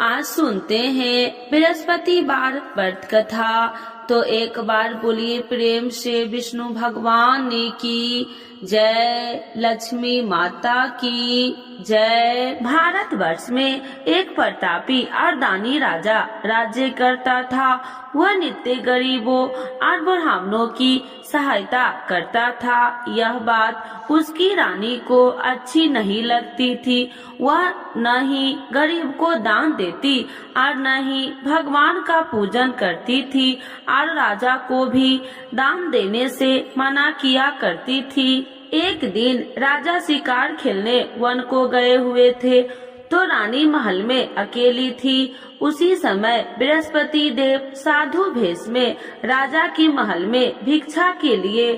आज सुनते हैं बृहस्पतिवार व्रत कथा। तो एक बार बोलिए प्रेम से विष्णु भगवान की जय, लक्ष्मी माता की जय। भारतवर्ष में एक प्रतापी और दानी राजा राज्य करता था। वह नित्य गरीबों और ब्राह्मणों की सहायता करता था। यह बात उसकी रानी को अच्छी नहीं लगती थी। वह न ही गरीब को दान देती और न ही भगवान का पूजन करती थी और राजा को भी दान देने से मना किया करती थी। एक दिन राजा शिकार खेलने वन को गए हुए थे तो रानी महल में अकेली थी। उसी समय बृहस्पति देव साधु भेष में राजा की महल में भिक्षा के लिए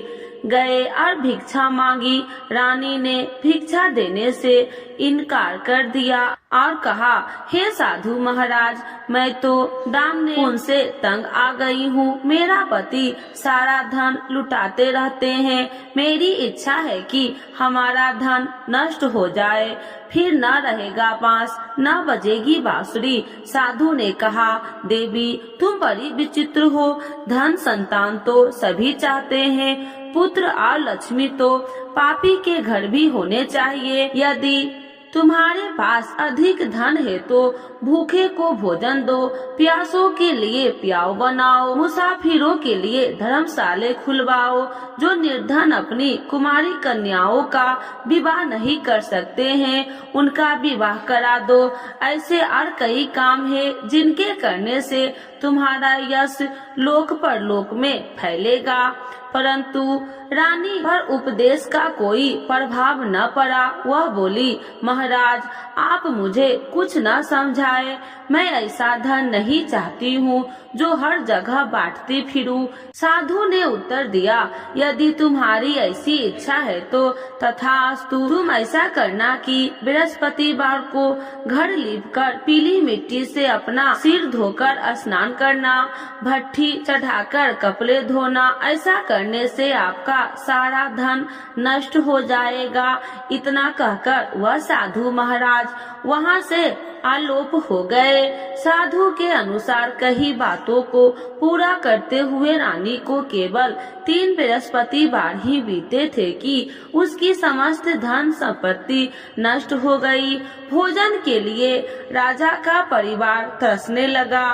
गए और भिक्षा मांगी। रानी ने भिक्षा देने से इनकार कर दिया और कहा, हे साधु महाराज, मैं तो दान पुण्य से तंग आ गई हूँ। मेरा पति सारा धन लुटाते रहते हैं। मेरी इच्छा है कि हमारा धन नष्ट हो जाए, फिर न रहेगा बांस, न बजेगी बांसुरी। साधु ने कहा, देवी तुम बड़ी विचित्र हो। धन संतान तो सभी चाहते हैं, पुत्र और लक्ष्मी तो पापी के घर भी होने चाहिए। यदि तुम्हारे पास अधिक धन है तो भूखे को भोजन दो, प्यासों के लिए प्याऊ बनाओ, मुसाफिरों के लिए धर्मशाले खुलवाओ। जो निर्धन अपनी कुमारी कन्याओं का विवाह नहीं कर सकते हैं, उनका विवाह करा दो। ऐसे और कई काम है जिनके करने से तुम्हारा यश लोक परलोक में फैलेगा। परंतु रानी पर उपदेश का कोई प्रभाव न पड़ा। वह बोली, महाराज आप मुझे कुछ न समझाए। मैं ऐसा धन नहीं चाहती हूँ जो हर जगह बांटती फिरूं। साधु ने उत्तर दिया, यदि तुम्हारी ऐसी इच्छा है तो तथास्तु। तुम ऐसा करना कि बृहस्पतिवार को घर लीपकर पीली मिट्टी से अपना सिर धोकर स्नान करना, भट्ठी चढ़ाकर कपड़े धोना। ऐसा करने से आपका सारा धन नष्ट हो जाएगा। इतना कहकर वह साधु महाराज वहाँ से आलोप हो गए। साधु के अनुसार कही बातों को पूरा करते हुए रानी को केवल 3 बृहस्पतिवार ही बीते थे कि उसकी समस्त धन संपत्ति नष्ट हो गई। भोजन के लिए राजा का परिवार तरसने लगा।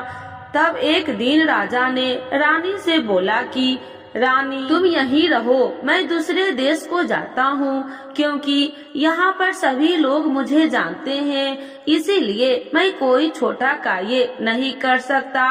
तब एक दिन राजा ने रानी से बोला कि रानी तुम यहीं रहो, मैं दूसरे देश को जाता हूँ, क्योंकि यहाँ पर सभी लोग मुझे जानते हैं, इसीलिए मैं कोई छोटा कार्य नहीं कर सकता।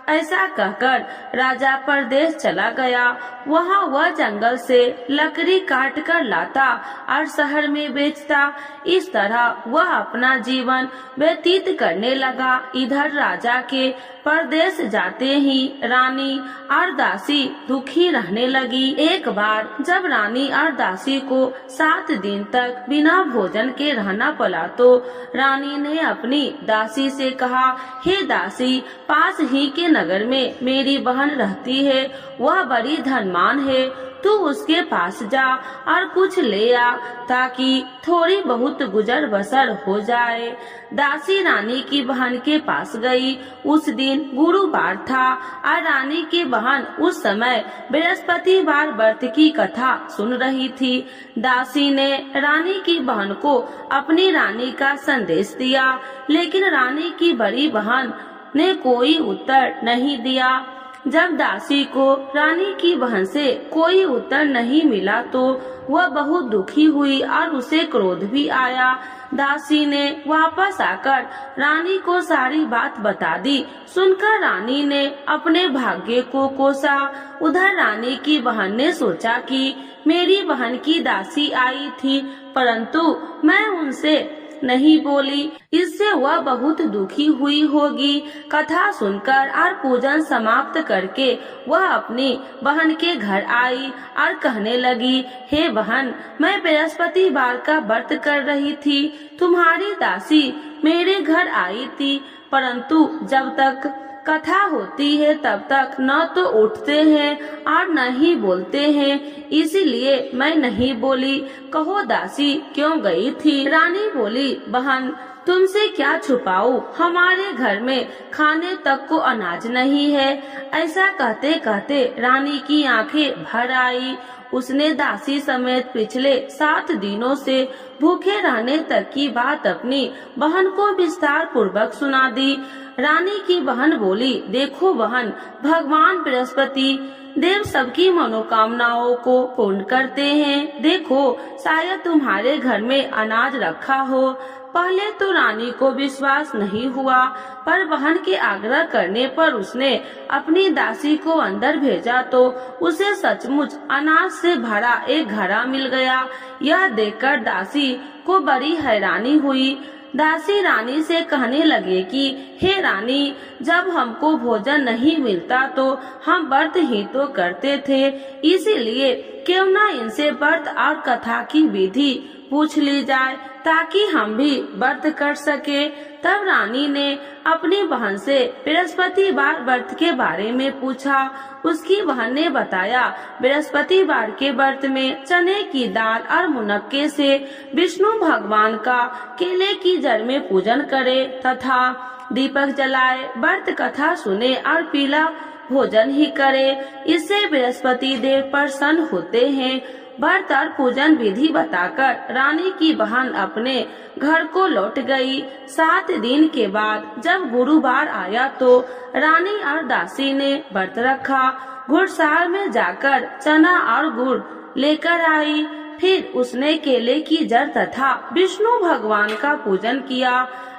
ऐसा कहकर राजा परदेश चला गया। वहाँ वह जंगल से लकड़ी काट कर लाता और शहर में बेचता। इस तरह वह अपना जीवन व्यतीत करने लगा। इधर राजा के परदेश जाते ही रानी और दासी दुखी रहने लगी। एक बार जब रानी और दासी को 7 दिन तक बिना भोजन के रहना पड़ा तो रानी ने अपनी दासी से कहा, हे दासी, पास ही के नगर में मेरी बहन रहती है, वह बड़ी धनवान है। तू उसके पास जा और कुछ ले आ ताकि थोड़ी बहुत गुजर बसर हो जाए। दासी रानी की बहन के पास गई। उस दिन गुरुवार था और रानी की बहन उस समय बृहस्पतिवार व्रत की कथा सुन रही थी। दासी ने रानी की बहन को अपनी रानी का संदेश दिया, लेकिन रानी की बड़ी बहन ने कोई उत्तर नहीं दिया। जब दासी को रानी की बहन से कोई उत्तर नहीं मिला तो वह बहुत दुखी हुई और उसे क्रोध भी आया। दासी ने वापस आकर रानी को सारी बात बता दी। सुनकर रानी ने अपने भाग्य को कोसा। उधर रानी की बहन ने सोचा कि मेरी बहन की दासी आई थी, परंतु मैं उनसे नहीं बोली, इससे वह बहुत दुखी हुई होगी। कथा सुनकर और पूजन समाप्त करके वह अपनी बहन के घर आई और कहने लगी, हे बहन, मैं बृहस्पतिवार का व्रत कर रही थी, तुम्हारी दासी मेरे घर आई थी। परंतु जब तक कथा होती है तब तक न तो उठते हैं और न ही बोलते हैं, इसीलिए मैं नहीं बोली। कहो दासी क्यों गई थी? रानी बोली, बहन तुमसे क्या छुपाऊं, हमारे घर में खाने तक को अनाज नहीं है। ऐसा कहते कहते रानी की आंखें भर आई। उसने दासी समेत पिछले 7 दिनों से भूखे रहने तक की बात अपनी बहन को विस्तार पूर्वक सुना दी। रानी की बहन बोली, देखो बहन, भगवान बृहस्पति देव सबकी मनोकामनाओं को पूर्ण करते हैं। देखो शायद तुम्हारे घर में अनाज रखा हो। पहले तो रानी को विश्वास नहीं हुआ, पर बहन के आग्रह करने पर उसने अपनी दासी को अंदर भेजा तो उसे सचमुच अनाज से भरा एक घड़ा मिल गया। यह देखकर दासी को बड़ी हैरानी हुई। दासी रानी से कहने लगे कि हे रानी, जब हमको भोजन नहीं मिलता तो हम व्रत ही तो करते थे, इसीलिए क्यों न इनसे व्रत और कथा की विधि पूछ ली जाए ताकि हम भी व्रत कर सके। तब रानी ने अपनी बहन से बृहस्पतिवार व्रत के बारे में पूछा। उसकी बहन ने बताया, बृहस्पतिवार के व्रत में चने की दाल और मुनक्के से विष्णु भगवान का केले की जड़ में पूजन करे तथा दीपक जलाए, व्रत कथा सुने और पीला भोजन ही करे। इससे बृहस्पति देव प्रसन्न होते हैं। व्रत और पूजन विधि बताकर रानी की बहन अपने घर को लौट गई। 7 दिन के बाद जब गुरुवार आया तो रानी और दासी ने व्रत रखा। गुड़सार में जाकर चना और गुड़ लेकर आई। फिर उसने केले की जड़ तथा विष्णु भगवान का पूजन किया।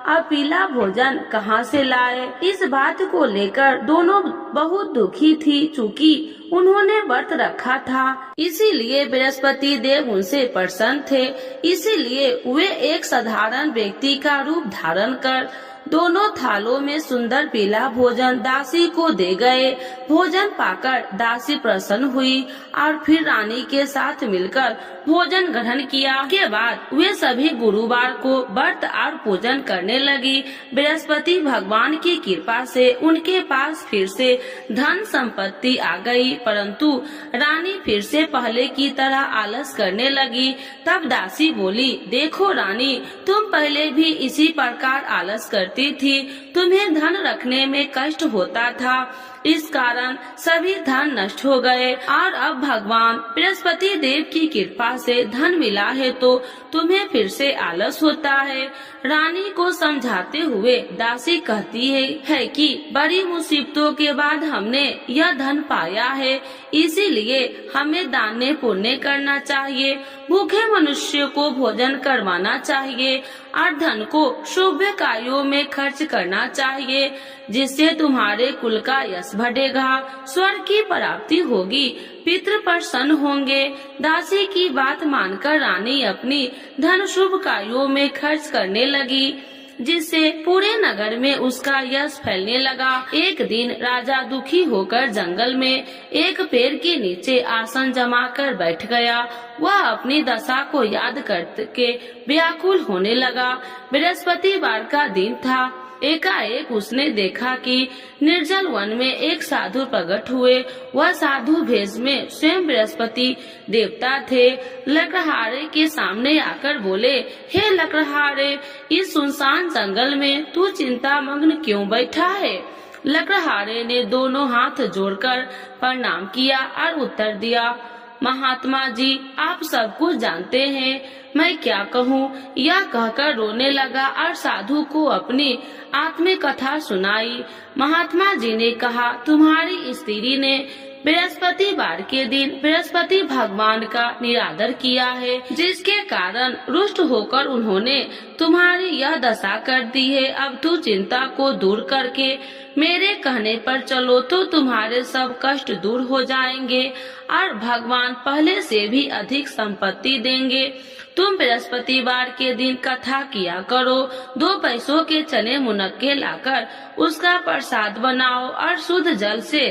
अब पीला भोजन कहाँ से लाए? इस बात को लेकर दोनों बहुत दुखी थी, चूँकि उन्होंने व्रत रखा था, इसीलिए बृहस्पति देव उनसे प्रसन्न थे। इसीलिए वे एक साधारण व्यक्ति का रूप धारण कर दोनों थालों में सुंदर पीला भोजन दासी को दे गए। भोजन पाकर दासी प्रसन्न हुई और फिर रानी के साथ मिलकर भोजन ग्रहण किया। के बाद वे सभी गुरुवार को व्रत और पूजन करने लगी। बृहस्पति भगवान की कृपा से उनके पास फिर से धन संपत्ति आ गई, परंतु रानी फिर से पहले की तरह आलस करने लगी। तब दासी बोली, देखो रानी, तुम पहले भी इसी प्रकार आलस करती थी, तुम्हें धन रखने में कष्ट होता था, इस कारण सभी धन नष्ट हो गए और अब भगवान बृहस्पति देव की कृपा से धन मिला है तो तुम्हें फिर से आलस होता है। रानी को समझाते हुए दासी कहती है कि बड़ी मुसीबतों के बाद हमने यह धन पाया है, इसीलिए हमें दान पुण्य करना चाहिए, भूखे मनुष्य को भोजन करवाना चाहिए और धन को शुभ कार्यों में खर्च करना चाहिए, जिससे तुम्हारे कुल का यश बढ़ेगा, स्वर्ग की प्राप्ति होगी, पितृ प्रसन्न होंगे। दासी की बात मानकर रानी अपनी धन शुभ कार्यों में खर्च करने लगी, जिससे पूरे नगर में उसका यश फैलने लगा। एक दिन राजा दुखी होकर जंगल में एक पेड़ के नीचे आसन जमाकर बैठ गया। वह अपनी दशा को याद करके व्याकुल होने लगा। बृहस्पतिवार का दिन था। एकाएक उसने देखा कि निर्जल वन में एक साधु प्रकट हुए। वह साधु भेष में स्वयं बृहस्पति देवता थे। लकड़हारे के सामने आकर बोले, हे लकड़हारे, इस सुनसान जंगल में तू चिंता मग्न क्यों बैठा है? लकड़हारे ने दोनों हाथ जोड़कर प्रणाम किया और उत्तर दिया, महात्मा जी, आप सब कुछ जानते हैं, मैं क्या कहूँ। यह कहकर रोने लगा और साधु को अपनी आत्मिक कथा सुनाई। महात्मा जी ने कहा, तुम्हारी स्त्री ने बृहस्पतिवार के दिन बृहस्पति भगवान का निरादर किया है, जिसके कारण रुष्ट होकर उन्होंने तुम्हारी यह दशा कर दी है। अब तू चिंता को दूर करके मेरे कहने पर चलो तो तुम्हारे सब कष्ट दूर हो जाएंगे और भगवान पहले से भी अधिक संपत्ति देंगे। तुम बृहस्पतिवार के दिन कथा किया करो। 2 पैसों के चने मुनक्के लाकर उसका प्रसाद बनाओ और शुद्ध जल से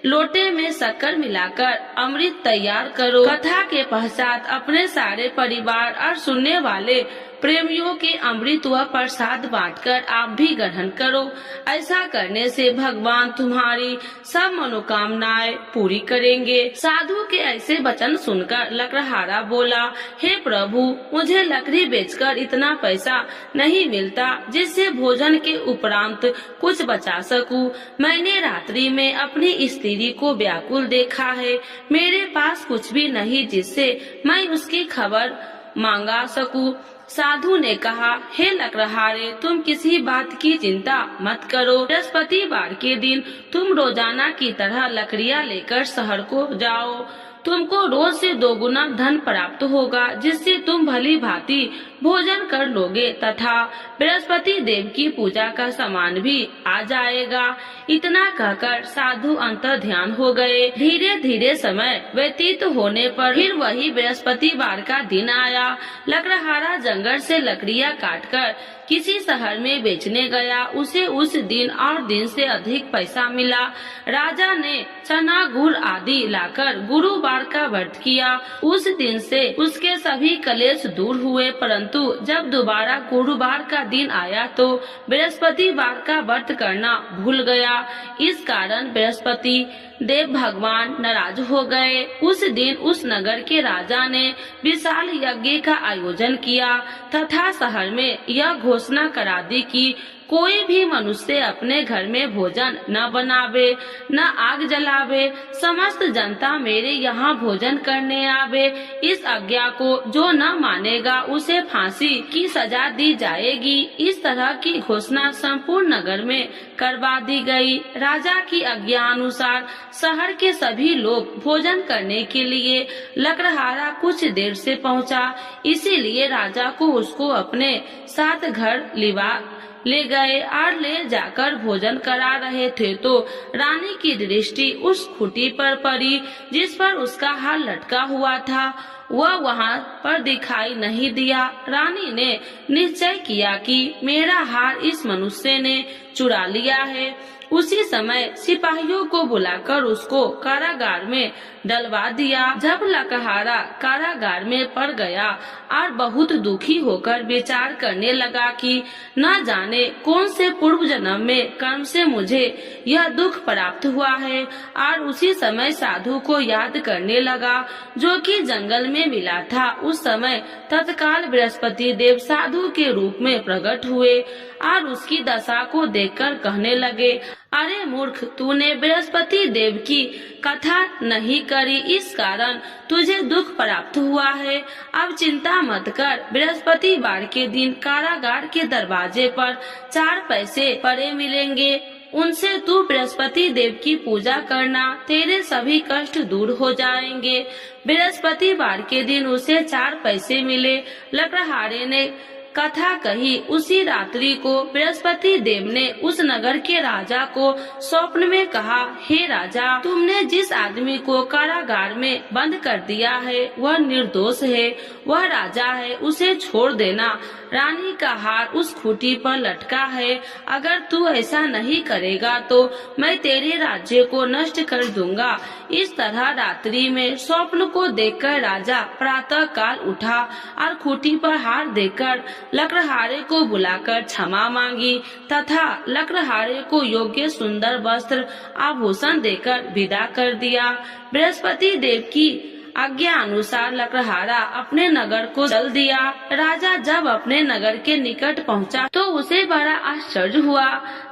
लोटे में शक्कर मिलाकर अमृत तैयार करो। कथा के पश्चात अपने सारे परिवार और सुनने वाले प्रेमियों के अमृत व प्रसाद बांटकर आप भी ग्रहण करो। ऐसा करने से भगवान तुम्हारी सब मनोकामनाएं पूरी करेंगे। साधु के ऐसे वचन सुनकर लकड़हारा बोला, हे प्रभु, मुझे लकड़ी बेचकर इतना पैसा नहीं मिलता जिससे भोजन के उपरांत कुछ बचा सकूं। मैंने रात्रि में अपनी स्त्री को व्याकुल देखा है। मेरे पास कुछ भी नहीं जिससे मैं उसकी खबर मांगा सकूं। साधु ने कहा, हे लकड़हारे, तुम किसी बात की चिंता मत करो। बृहस्पतिवार के दिन तुम रोजाना की तरह लकड़ियां लेकर शहर को जाओ। तुमको रोज से 2 गुना धन प्राप्त होगा जिससे तुम भली भांति भोजन कर लोगे तथा बृहस्पति देव की पूजा का सामान भी आ जाएगा। इतना कहकर साधु अंतर ध्यान हो गए। धीरे धीरे समय व्यतीत होने पर फिर वही बृहस्पतिवार का दिन आया। लकड़हारा जंगल से लकड़ियां काटकर किसी शहर में बेचने गया। उसे उस दिन और दिन से अधिक पैसा मिला। राजा ने चना गुड़ आदि लाकर गुरुवार का व्रत किया। उस दिन से उसके सभी कलेश दूर हुए, परंतु जब दोबारा गुरुवार का दिन आया तो बृहस्पतिवार का व्रत करना भूल गया। इस कारण बृहस्पति देव भगवान नाराज हो गए। उस दिन उस नगर के राजा ने विशाल यज्ञ का आयोजन किया तथा शहर में यह घोषणा करा दी कि कोई भी मनुष्य अपने घर में भोजन न बनावे, न आग जलावे। समस्त जनता मेरे यहाँ भोजन करने आवे। इस आज्ञा को जो न मानेगा उसे फांसी की सजा दी जाएगी। इस तरह की घोषणा संपूर्ण नगर में करवा दी गई। राजा की आज्ञा अनुसार शहर के सभी लोग भोजन करने के लिए लकड़हारा कुछ देर से पहुँचा, इसीलिए राजा को उसको अपने साथ घर ले गए और ले जाकर भोजन करा रहे थे तो रानी की दृष्टि उस खूंटी पर पड़ी जिस पर उसका हार लटका हुआ था। वह वहाँ पर दिखाई नहीं दिया। रानी ने निश्चय किया कि मेरा हार इस मनुष्य ने चुरा लिया है। उसी समय सिपाहियों को बुलाकर उसको कारागार में डलवा दिया। जब लकड़हारा कारागार में पड़ गया और बहुत दुखी होकर विचार करने लगा कि न जाने कौन से पूर्व जन्म में कर्म से मुझे यह दुख प्राप्त हुआ है, और उसी समय साधु को याद करने लगा जो कि जंगल में मिला था। उस समय तत्काल बृहस्पति देव साधु के रूप में प्रकट हुए और उसकी दशा को देखकर कहने लगे, अरे मूर्ख, तूने बृहस्पति देव की कथा नहीं करी, इस कारण तुझे दुख प्राप्त हुआ है। अब चिंता मत कर। बृहस्पतिवार के दिन कारागार के दरवाजे पर 4 पैसे पड़े मिलेंगे। उनसे तू बृहस्पति देव की पूजा करना, तेरे सभी कष्ट दूर हो जाएंगे। बृहस्पतिवार के दिन उसे 4 पैसे मिले। लकड़हारे ने कथा कही। उसी रात्रि को बृहस्पति देव ने उस नगर के राजा को स्वप्न में कहा, हे राजा, तुमने जिस आदमी को कारागार में बंद कर दिया है वह निर्दोष है, वह राजा है, उसे छोड़ देना। रानी का हार उस खूंटी पर लटका है। अगर तू ऐसा नहीं करेगा तो मैं तेरे राज्य को नष्ट कर दूंगा। इस तरह रात्रि में स्वप्न को देखकर राजा प्रातः काल उठा और खूंटी पर हार देकर लकड़हारे को बुलाकर क्षमा मांगी तथा लकड़हारे को योग्य सुंदर वस्त्र आभूषण देकर विदा कर दिया। बृहस्पति देव की आज्ञा अनुसार लकड़हारा अपने नगर को चल दिया। राजा जब अपने नगर के निकट पहुंचा तो उसे बड़ा आश्चर्य हुआ।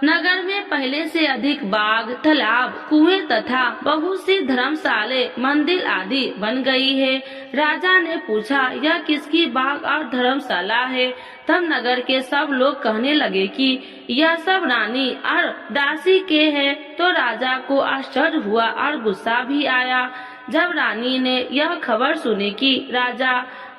नगर में पहले से अधिक बाग, तालाब, कुएं तथा बहुत सी धर्मशाले, मंदिर आदि बन गई है। राजा ने पूछा, यह किसकी बाग और धर्मशाला है? तब नगर के सब लोग कहने लगे कि यह सब रानी और दासी के है। तो राजा को आश्चर्य हुआ और गुस्सा भी आया। जब रानी ने यह खबर सुनी कि राजा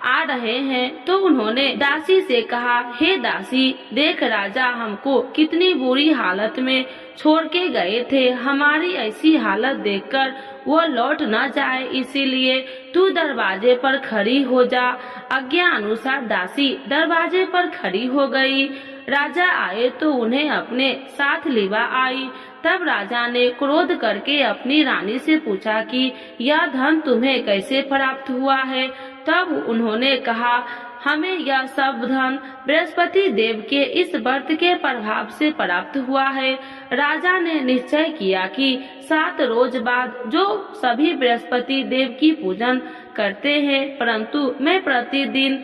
आ रहे हैं तो उन्होंने दासी से कहा, हे दासी, देख राजा हमको कितनी बुरी हालत में छोड़ के गए थे। हमारी ऐसी हालत देखकर वो लौट न जाए, इसीलिए तू दरवाजे पर खड़ी हो जा। आज्ञा अनुसार दासी दरवाजे पर खड़ी हो गई। राजा आए तो उन्हें अपने साथ लिवा आई। तब राजा ने क्रोध करके अपनी रानी से पूछा कि यह धन तुम्हें कैसे प्राप्त हुआ है? तब उन्होंने कहा, हमें यह सब धन बृहस्पति देव के इस व्रत के प्रभाव से प्राप्त हुआ है। राजा ने निश्चय किया कि 7 रोज बाद जो सभी बृहस्पति देव की पूजन करते हैं, परंतु मैं प्रतिदिन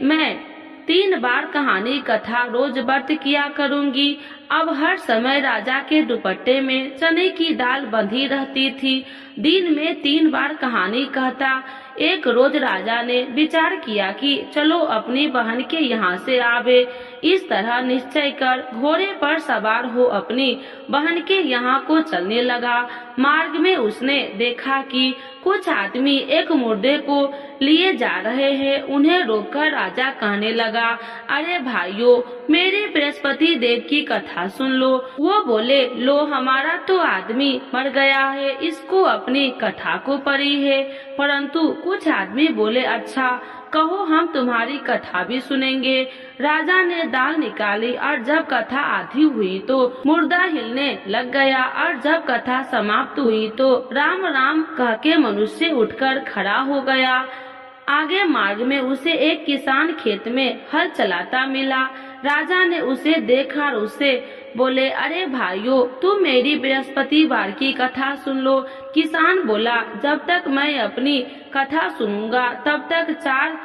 3 बार कहानी कथा रोज व्रत किया करूंगी। अब हर समय राजा के दुपट्टे में चने की दाल बंधी रहती थी। दिन में 3 बार कहानी कहता। एक रोज राजा ने विचार किया कि चलो अपनी बहन के यहाँ से आवे। इस तरह निश्चय कर घोड़े पर सवार हो अपनी बहन के यहाँ को चलने लगा। मार्ग में उसने देखा कि कुछ आदमी एक मुर्दे को लिए जा रहे हैं। उन्हें रोककर राजा कहने लगा, अरे भाइयों, मेरे बृहस्पति देव की कथा सुन लो। वो बोले, लो हमारा तो आदमी मर गया है, इसको अपनी कथा को पड़ी है। परंतु कुछ आदमी बोले, अच्छा कहो, हम तुम्हारी कथा भी सुनेंगे। राजा ने दाल निकाली और जब कथा आधी हुई तो मुर्दा हिलने लग गया और जब कथा समाप्त हुई तो राम राम कह के मनुष्य उठकर खड़ा हो गया। आगे मार्ग में उसे एक किसान खेत में हल चलाता मिला। राजा ने उसे देखा और उससे बोले, अरे भाइयों, तुम मेरी बृहस्पतिवार की कथा सुन लो। किसान बोला, जब तक मैं अपनी कथा सुनूंगा तब तक 4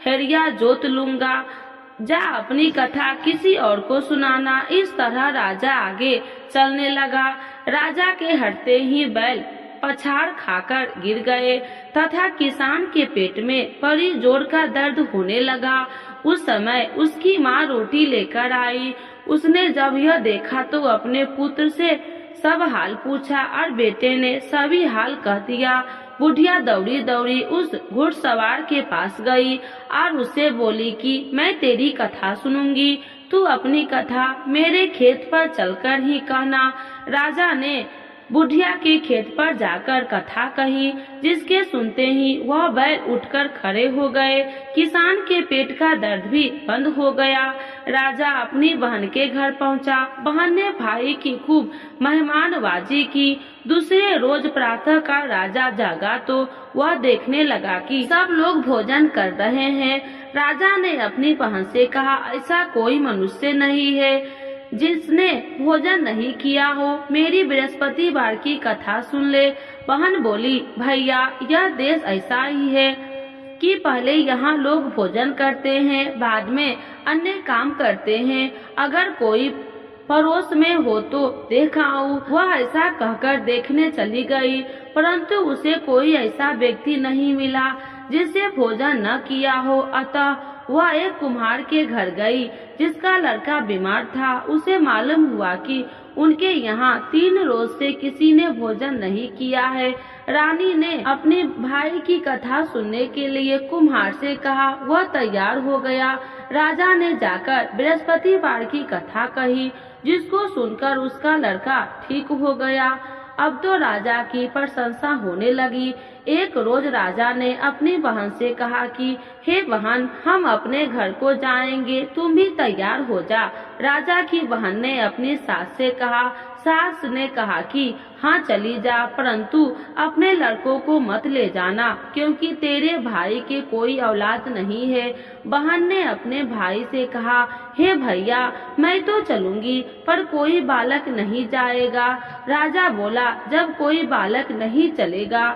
हेरिया जोत लूंगा। जा अपनी कथा किसी और को सुनाना। इस तरह राजा आगे चलने लगा। राजा के हटते ही बैल पछाड़ खाकर गिर गए तथा किसान के पेट में बड़ी जोर का दर्द होने लगा। उस समय उसकी माँ रोटी लेकर आई। उसने जब यह देखा तो अपने पुत्र से सब हाल पूछा और बेटे ने सभी हाल कह दिया। बुढ़िया दौड़ी दौड़ी उस घुड़सवार के पास गई और उससे बोली कि मैं तेरी कथा सुनूंगी, तू अपनी कथा मेरे खेत पर चलकर ही कहना। राजा ने बुढ़िया के खेत पर जाकर कथा कही, जिसके सुनते ही वह बैल उठकर खड़े हो गए। किसान के पेट का दर्द भी बंद हो गया। राजा अपनी बहन के घर पहुंचा। बहन ने भाई की खूब मेहमानबाजी की। दूसरे रोज प्रातः काल राजा जागा तो वह देखने लगा कि सब लोग भोजन कर रहे हैं। राजा ने अपनी बहन से कहा, ऐसा कोई मनुष्य नहीं है जिसने भोजन नहीं किया हो। मेरी बृहस्पतिवार की कथा सुन ले। बहन बोली, भैया, यह देश ऐसा ही है कि पहले यहाँ लोग भोजन करते हैं, बाद में अन्य काम करते हैं। अगर कोई पड़ोस में हो तो देखाऊं। वह ऐसा कहकर देखने चली गई, परंतु उसे कोई ऐसा व्यक्ति नहीं मिला जिसे भोजन न किया हो। अतः वह एक कुम्हार के घर गई जिसका लड़का बीमार था। उसे मालूम हुआ कि उनके यहाँ 3 रोज से किसी ने भोजन नहीं किया है। रानी ने अपने भाई की कथा सुनने के लिए कुम्हार से कहा। वह तैयार हो गया। राजा ने जाकर बृहस्पतिवार की कथा कही, जिसको सुनकर उसका लड़का ठीक हो गया। अब तो राजा की प्रशंसा होने लगी। एक रोज राजा ने अपनी बहन से कहा कि हे बहन, हम अपने घर को जाएंगे, तुम भी तैयार हो जा। राजा की बहन ने अपनी सास से कहा। सास ने कहा कि हाँ चली जा, परंतु अपने लड़कों को मत ले जाना, क्योंकि तेरे भाई के कोई औलाद नहीं है। बहन ने अपने भाई से कहा, हे भैया, मैं तो चलूंगी, पर कोई बालक नहीं जाएगा। राजा बोला, जब कोई बालक नहीं चलेगा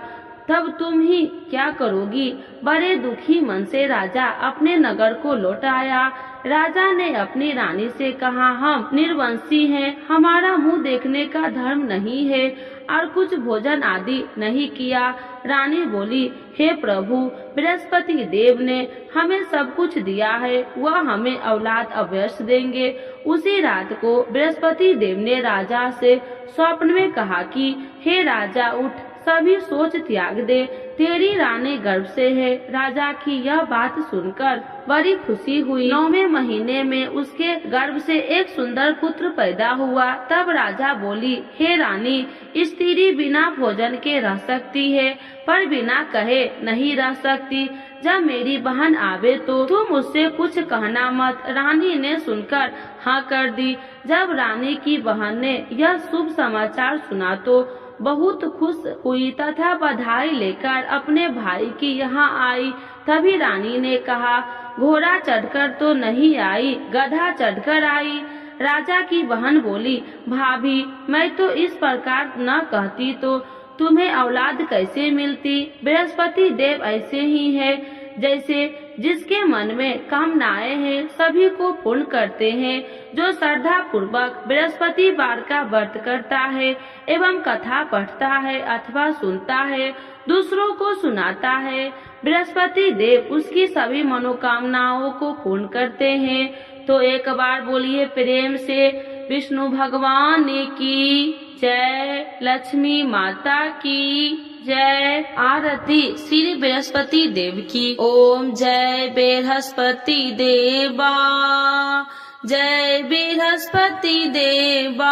तब तुम ही क्या करोगी। बड़े दुखी मन से राजा अपने नगर को लौट आया। राजा ने अपनी रानी से कहा, हम निर्वंशी हैं, हमारा मुंह देखने का धर्म नहीं है और कुछ भोजन आदि नहीं किया। रानी बोली, हे प्रभु, बृहस्पति देव ने हमें सब कुछ दिया है, वह हमें औलाद अवश्य देंगे। उसी रात को बृहस्पति देव ने राजा से स्वप्न में कहा कि हे राजा, उठ, सभी सोच त्याग दे, तेरी रानी गर्भ से है। राजा की यह बात सुनकर बड़ी खुशी हुई। 9वें महीने में उसके गर्भ से एक सुंदर पुत्र पैदा हुआ। तब राजा बोली, हे रानी, स्त्री बिना भोजन के रह सकती है, पर बिना कहे नहीं रह सकती। जब मेरी बहन आवे तो तुम उससे कुछ कहना मत। रानी ने सुनकर हाँ कर दी। जब रानी की बहन ने यह शुभ समाचार सुना तो बहुत खुश हुई तथा बधाई लेकर अपने भाई की यहाँ आई। तभी रानी ने कहा, घोड़ा चढ़कर तो नहीं आई, गधा चढ़कर आई। राजा की बहन बोली, भाभी मैं तो इस प्रकार न कहती तो तुम्हें औलाद कैसे मिलती। बृहस्पति देव ऐसे ही है, जैसे जिसके मन में कामनाएं हैं सभी को पूर्ण करते हैं। जो श्रद्धा पूर्वक बृहस्पति वार का व्रत करता है एवं कथा पढ़ता है अथवा सुनता है, दूसरों को सुनाता है, बृहस्पति देव उसकी सभी मनोकामनाओं को पूर्ण करते हैं। तो एक बार बोलिए प्रेम से, विष्णु भगवान की जय, लक्ष्मी माता की जय। आरती श्री बृहस्पति देव की। ओम जय बृहस्पति देवा, जय बृहस्पति देवा,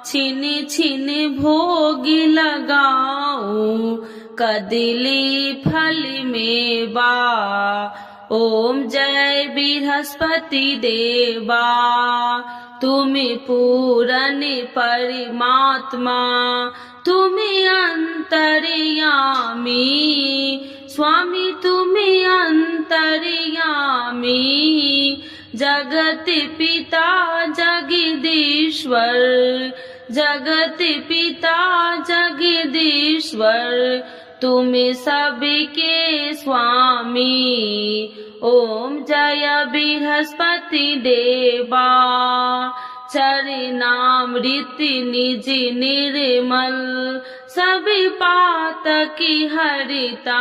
छिन छिन भोग लगाऊं कदली फल मेवा। ओम जय बृहस्पति देवा, तुम पूरन परमात्मा, तुम अंतर्यामी, स्वामी तुम अंतर्यामी, जगत पिता जगदीश्वर, जगत पिता जगदीश्वर, तुम सबके स्वामी। ओम जय बृहस्पति देवा, चरणामृत निज निर्मल, सभी पातकी हरिता,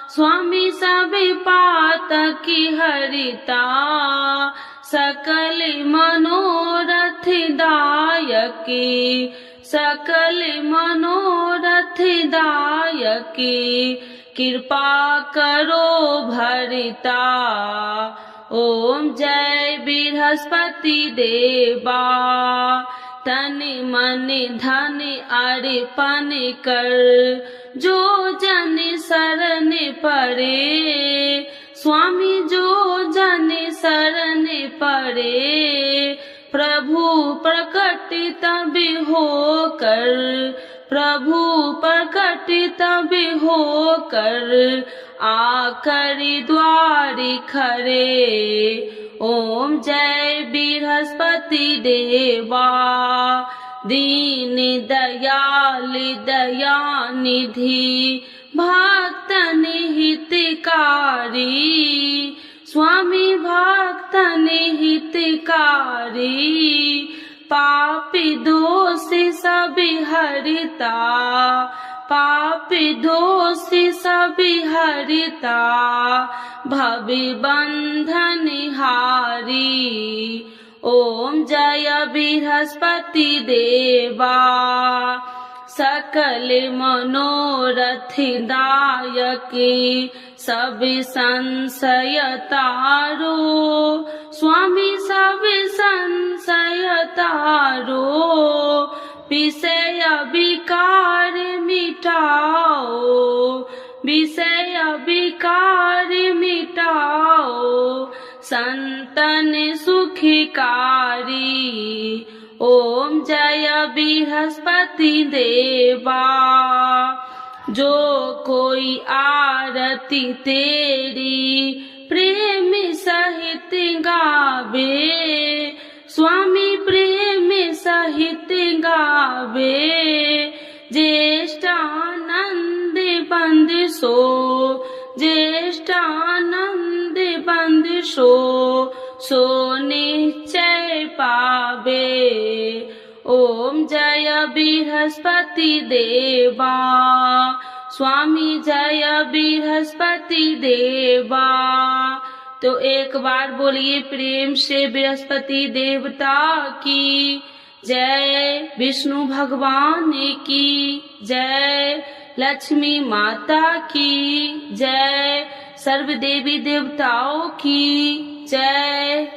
स्वामी सभी पातकी हरिता, सकल मनोरथ दायकी, सकल मनोरथ दायकी, कृपा करो भरिता। ओम जय बृहस्पति देवा, तन मन धन अर्पण कर, जो जन शरण पड़े, स्वामी जो जन शरण पड़े, प्रभु प्रकट तब होकर, प्रभु प्रकट तब होकर, आकर द्वार खरे। ओम जय बृहस्पति देवा, दीन दयाल दया निधि, भक्तन हितकारी, स्वामी भक्तन हितकारी, पापी दोष सब हरिता, पापी दोष सब हरिता, भव बंधन हारी। ओम जय बृहस्पति देवा, सकल मनोरथ दायकी, सब संशय तारो, स्वामी सब संशय तारो, विषय विकार मिटाओ, विषय विकार मिटाओ, संतन सुखकारी। ओम जय बृहस्पति देवा, जो कोई आरती तेरी प्रेम सहित गावे, स्वामी प्रेम सहित गावे, ज्येष्ठानंद बंद सो, ज्येष्ठानंद बंद सो निश्चय पावे। ओम जय बृहस्पति देवा, स्वामी जय बृहस्पति देवा। तो एक बार बोलिए प्रेम से बृहस्पति देवता की जय, विष्णु भगवान की जय, लक्ष्मी माता की जय, सर्व देवी देवताओं की जय।